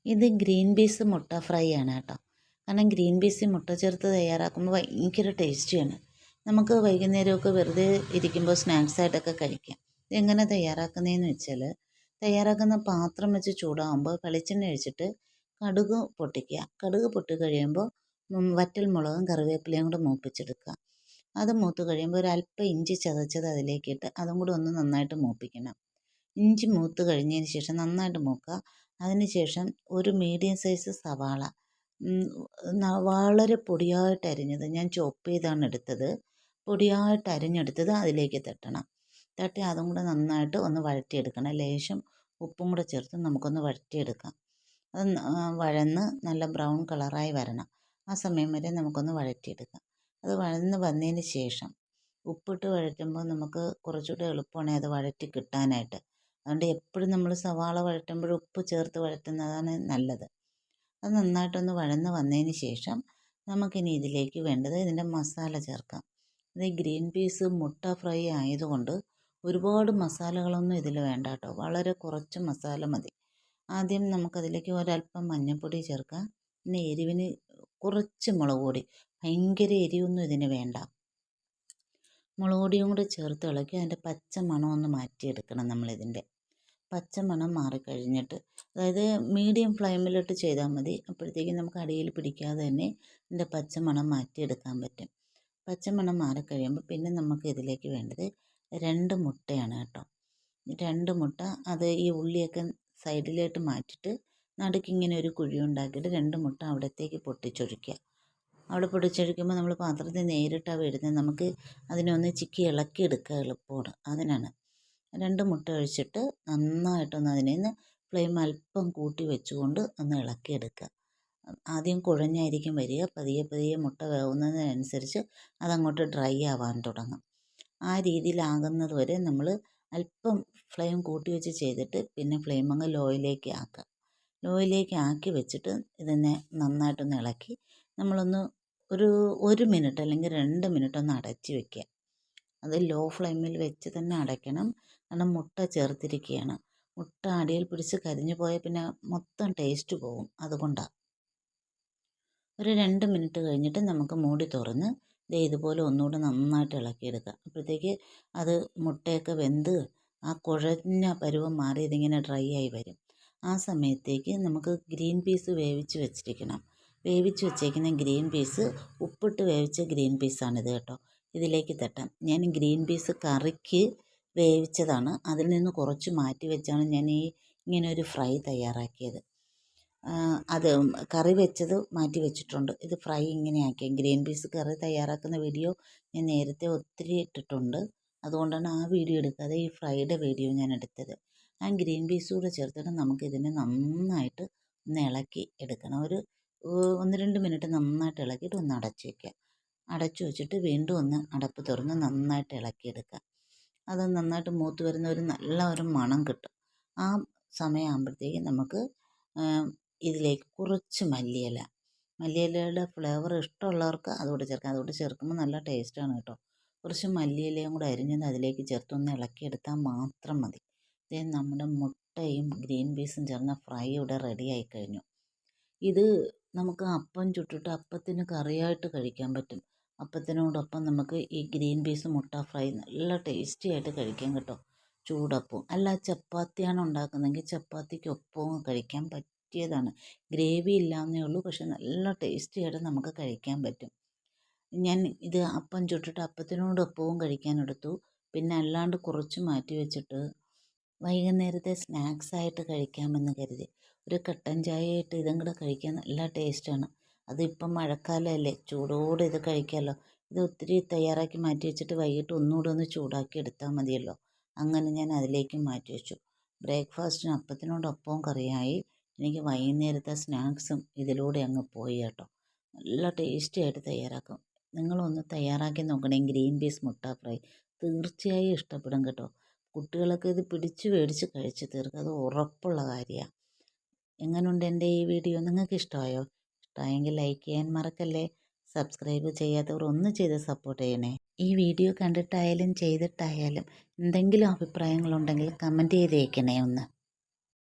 ഇത് green peas മുട്ട fry ആണ് കേട്ടോ. കാരണം ഗ്രീൻ പീസ് മുട്ട ചേർത്ത് തയ്യാറാക്കുമ്പോൾ ഭയങ്കര ടേസ്റ്റിയാണ്. നമുക്ക് വൈകുന്നേരമൊക്കെ വെറുതെ ഇരിക്കുമ്പോൾ സ്നാക്സായിട്ടൊക്കെ കഴിക്കാം. ഇതെങ്ങനെ തയ്യാറാക്കുന്നതെന്ന് വെച്ചാൽ, തയ്യാറാക്കുന്ന പാത്രം വെച്ച് ചൂടാകുമ്പോൾ വെളിച്ചെണ്ണ ഒഴിച്ചിട്ട് കടുക് പൊട്ടിക്കുക. കടുക് പൊട്ടി കഴിയുമ്പോൾ വറ്റൽ മുളകും കറിവേപ്പിലയും കൂടെ മൂപ്പിച്ചെടുക്കുക. അത് മൂത്ത് കഴിയുമ്പോൾ ഒരല്പം ഇഞ്ചി ചതച്ചത് അതിലേക്കിട്ട് അതും കൂടെ ഒന്ന് നന്നായിട്ട് മൂപ്പിക്കണം. ഇഞ്ചി മൂത്ത് കഴിഞ്ഞതിന് ശേഷം നന്നായിട്ട് മൂക്കുക. അതിന് ശേഷം ഒരു മീഡിയം സൈസ് സവാള വളരെ പൊടിയായിട്ട് അരിഞ്ഞത്, ഞാൻ ചോപ്പ് ചെയ്താണ് എടുത്തത്, പൊടിയായിട്ട് അരിഞ്ഞെടുത്തത് അതിലേക്ക് തട്ടണം. തട്ടി അതും കൂടെ നന്നായിട്ട് ഒന്ന് വഴറ്റിയെടുക്കണം. ലേശം ഉപ്പും കൂടെ ചേർത്ത് നമുക്കൊന്ന് വഴറ്റിയെടുക്കാം. അത് വഴന്ന് നല്ല ബ്രൗൺ കളറായി വരണം. ആ സമയം വരെ നമുക്കൊന്ന് വഴറ്റിയെടുക്കാം. അത് വഴന്ന് വന്നതിന് ശേഷം ഉപ്പിട്ട് വഴറ്റുമ്പോൾ നമുക്ക് കുറച്ചുകൂടെ എളുപ്പമാണ് അത് വഴറ്റി കിട്ടാനായിട്ട്. അതുകൊണ്ട് എപ്പോഴും നമ്മൾ സവാള വഴറ്റുമ്പോൾ ഉപ്പ് ചേർത്ത് വഴറ്റുന്നതാണ് നല്ലത്. അത് നന്നായിട്ടൊന്ന് വഴന്ന് വന്നതിന് ശേഷം നമുക്കിനി ഇതിലേക്ക് വേണ്ടത് ഇതിൻ്റെ മസാല ചേർക്കാം. ഇത് ഗ്രീൻ പീസ് മുട്ട ഫ്രൈ ആയതുകൊണ്ട് ഒരുപാട് മസാലകളൊന്നും ഇതിൽ വേണ്ട കേട്ടോ. വളരെ കുറച്ച് മസാല മതി. ആദ്യം നമുക്കതിലേക്ക് ഒരല്പം മഞ്ഞൾപ്പൊടി ചേർക്കാം. പിന്നെ എരിവിന് കുറച്ച് മുളക് പൊടി, ഭയങ്കര എരിവൊന്നും ഇതിന് വേണ്ട. മുളക് പൊടിയും കൂടെ ചേർത്ത് ഇളക്കി അതിൻ്റെ പച്ച മണം ഒന്ന് മാറ്റിയെടുക്കണം. നമ്മളിതിൻ്റെ പച്ച മണം മാറിക്കഴിഞ്ഞിട്ട്, അതായത് മീഡിയം ഫ്ലെയിമിലിട്ട് ചെയ്താൽ മതി. അപ്പോഴത്തേക്കും നമുക്ക് അടിയിൽ പിടിക്കാതെ തന്നെ ഇതിൻ്റെ പച്ച മണം മാറ്റിയെടുക്കാൻ പറ്റും. പച്ച മണം മാറിക്കഴിയുമ്പോൾ പിന്നെ നമുക്ക് ഇതിലേക്ക് വേണ്ടത് 2 മുട്ടയാണ് കേട്ടോ. 2 മുട്ട അത് ഈ ഉള്ളിയൊക്കെ സൈഡിലോട്ട് മാറ്റിയിട്ട് നടുക്കിങ്ങനെ ഒരു കുഴി ഉണ്ടാക്കിയിട്ട് 2 മുട്ട അവിടത്തേക്ക് പൊട്ടിച്ചൊഴിക്കുക. അവിടെ പൊട്ടിച്ചൊഴിക്കുമ്പോൾ നമ്മൾ പാത്രത്തിൽ നേരിട്ടാണ് ഇടുന്നത്. നമുക്ക് അതിനെ ഒന്ന് ചിക്കി ഇളക്കിയെടുക്കുക എളുപ്പമാണ്. അതിനാണ് 2 മുട്ട ഒഴിച്ചിട്ട് നന്നായിട്ടൊന്ന് അതിനെ ഫ്ലെയിം അല്പം കൂട്ടി വെച്ചുകൊണ്ട് ഒന്ന് ഇളക്കിയെടുക്കുക. ആദ്യം കുഴഞ്ഞായിരിക്കും വരിക. പതിയെ പതിയെ മുട്ട വേവുന്നതിനനുസരിച്ച് അതങ്ങോട്ട് ഡ്രൈ ആവാൻ തുടങ്ങും. ആ രീതിയിലാകുന്നത് വരെ നമ്മൾ അല്പം ഫ്ലെയിം കൂട്ടി വെച്ച് ചെയ്തിട്ട് പിന്നെ ഫ്ലെയിം അങ്ങ് ലോയിലേക്ക് ആക്കുക. ലോയിലേക്ക് ആക്കി വെച്ചിട്ട് ഇതിനെ നന്നായിട്ടൊന്ന് ഇളക്കി നമ്മളൊന്ന് ഒരു മിനിറ്റ് അല്ലെങ്കിൽ 2 മിനിറ്റ് ഒന്ന് അടച്ച് വെക്കുക. അത് ലോ ഫ്ലെയിമിൽ വെച്ച് തന്നെ അടയ്ക്കണം. കാരണം മുട്ട ചേർത്തിരിക്കുകയാണ്. മുട്ട അടിയിൽ പിടിച്ച് കരിഞ്ഞു പോയാൽ പിന്നെ മൊത്തം ടേസ്റ്റ് പോകും. അതുകൊണ്ടാണ്. ഒരു 2 മിനിറ്റ് കഴിഞ്ഞിട്ട് നമുക്ക് മൂടി തുറന്ന് ഇതുപോലെ ഒന്നുകൂടെ നന്നായിട്ട് ഇളക്കിയെടുക്കുക. അപ്പോഴത്തേക്ക് അത് മുട്ടയൊക്കെ വെന്ത് ആ കുഴഞ്ഞ പരുവം മാറി ഇതിങ്ങനെ ഡ്രൈ ആയി വരും. ആ സമയത്തേക്ക് നമുക്ക് ഗ്രീൻ പീസ് വേവിച്ച് വെച്ചിരിക്കണം. വേവിച്ച് വെച്ചേക്കുന്ന ഗ്രീൻ പീസ്, ഉപ്പിട്ട് വേവിച്ച ഗ്രീൻ പീസാണിത് കേട്ടോ. ഇതിലേക്ക് തട്ടാം. ഞാൻ ഗ്രീൻ പീസ് കറിക്ക് വേവിച്ചതാണ്. അതിൽ നിന്ന് കുറച്ച് മാറ്റി വെച്ചാണ് ഞാൻ ഇങ്ങനെ ഒരു ഫ്രൈ തയ്യാറാക്കിയത്. അത് കറി വെച്ചത് മാറ്റി വെച്ചിട്ടുണ്ട്. ഇത് ഫ്രൈ ഇങ്ങനെയാക്കി ഗ്രീൻ പീസ് കറി തയ്യാറാക്കുന്ന വീഡിയോ ഞാൻ നേരത്തെ ഒത്തിരി ഇട്ടിട്ടുണ്ട്. അതുകൊണ്ടാണ് ആ വീഡിയോ എടുക്കാതെ ഈ ഫ്രൈയുടെ വീഡിയോ ഞാൻ എടുത്തത്. ആ ഗ്രീൻ പീസ് കൂടെ ചേർത്തിട്ട് നമുക്കിതിനെ നന്നായിട്ട് ഒന്ന് ഇളക്കി എടുക്കണം. ഒരു 1-2 മിനിറ്റ് നന്നായിട്ട് ഇളക്കിയിട്ട് ഒന്ന് അടച്ചു വയ്ക്കുക. അടച്ചു വെച്ചിട്ട് വീണ്ടും ഒന്ന് അടപ്പ് തുറന്ന് നന്നായിട്ട് ഇളക്കിയെടുക്കുക. അത് നന്നായിട്ട് മൂത്ത് വരുന്ന നല്ല ഒരു മണം കിട്ടും. ആ സമയമാകുമ്പോഴത്തേക്കും നമുക്ക് ഇതിലേക്ക് കുറച്ച് മല്ലിയിലയുടെ ഫ്ലേവർ ഇഷ്ടമുള്ളവർക്ക് അതുകൂടെ ചേർക്കാം. അതുകൂടെ ചേർക്കുമ്പോൾ നല്ല ടേസ്റ്റാണ് കേട്ടോ. കുറച്ച് മല്ലിയിലയും കൂടെ അരിഞ്ഞത് അതിലേക്ക് ചേർത്തൊന്ന് ഇളക്കിയെടുത്താൽ മാത്രം മതി. നമ്മുടെ മുട്ടയും ഗ്രീൻ പീസും ചേർന്ന ഫ്രൈ ഇവിടെ റെഡി ആയി കഴിഞ്ഞു. ഇത് നമുക്ക് അപ്പം ചുട്ടിട്ട് അപ്പത്തിന് കറിയായിട്ട് കഴിക്കാൻ പറ്റും. അപ്പത്തിനോടൊപ്പം നമുക്ക് ഈ ഗ്രീൻ പീസ് മുട്ട ഫ്രൈ നല്ല ടേസ്റ്റി ആയിട്ട് കഴിക്കാം കേട്ടോ. ചൂടപ്പവും അല്ല, ചപ്പാത്തിയാണ് ഉണ്ടാക്കുന്നതെങ്കിൽ ചപ്പാത്തിക്കൊപ്പവും കഴിക്കാൻ പറ്റിയതാണ്. ഗ്രേവി ഇല്ലാന്നേ ഉള്ളൂ, പക്ഷെ നല്ല ടേസ്റ്റി ആയിട്ട് നമുക്ക് കഴിക്കാൻ പറ്റും. ഞാൻ ഇത് അപ്പം ചുട്ടിട്ട് അപ്പത്തിനോടൊപ്പവും കഴിക്കാനെടുത്തു. പിന്നെ അല്ലാണ്ട് കുറച്ച് മാറ്റി വെച്ചിട്ട് വൈകുന്നേരത്തെ സ്നാക്സായിട്ട് കഴിക്കാമെന്ന് കരുതി. ഒരു കട്ടൻ ചായയായിട്ട് ഇതും കൂടെ കഴിക്കാൻ നല്ല ടേസ്റ്റാണ്. അതിപ്പം മഴക്കാലമല്ലേ, ചൂടോടെ ഇത് കഴിക്കാമല്ലോ. ഇത് ഒത്തിരി തയ്യാറാക്കി മാറ്റി വെച്ചിട്ട് വൈകിട്ട് ഒന്നുകൂടെ ഒന്ന് ചൂടാക്കി എടുത്താൽ മതിയല്ലോ. അങ്ങനെ ഞാൻ അതിലേക്ക് മാറ്റി വെച്ചു. ബ്രേക്ക്ഫാസ്റ്റിന് അപ്പത്തിനോടൊപ്പവും കറിയായി. എനിക്ക് വൈകുന്നേരത്തെ സ്നാക്സും ഇതിലൂടെ അങ്ങ് പോയി കേട്ടോ. നല്ല ടേസ്റ്റി ആയിട്ട് തയ്യാറാക്കും. നിങ്ങളൊന്ന് തയ്യാറാക്കി നോക്കണേ. ഗ്രീൻ പീസ് മുട്ട ഫ്രൈ തീർച്ചയായും ഇഷ്ടപ്പെടും കേട്ടോ. കുട്ടികളൊക്കെ ഇത് പിടിച്ച് മേടിച്ച് കഴിച്ച് തീർക്കും. അത് ഉറപ്പുള്ള കാര്യമാണ്. എങ്ങനെയുണ്ട് എൻ്റെ ഈ വീഡിയോ? നിങ്ങൾക്ക് ഇഷ്ടമായോ? ഇഷ്ടമായെങ്കിൽ ലൈക്ക് ചെയ്യാൻ മറക്കല്ലേ. സബ്സ്ക്രൈബ് ചെയ്യാത്തവർ ഒന്ന് ചെയ്ത് സപ്പോർട്ട് ചെയ്യണേ. ഈ വീഡിയോ കണ്ടിട്ടായാലും ചെയ്തിട്ടായാലും എന്തെങ്കിലും അഭിപ്രായങ്ങളുണ്ടെങ്കിൽ കമൻറ്റ് ചെയ്തേക്കണേ ഒന്ന്.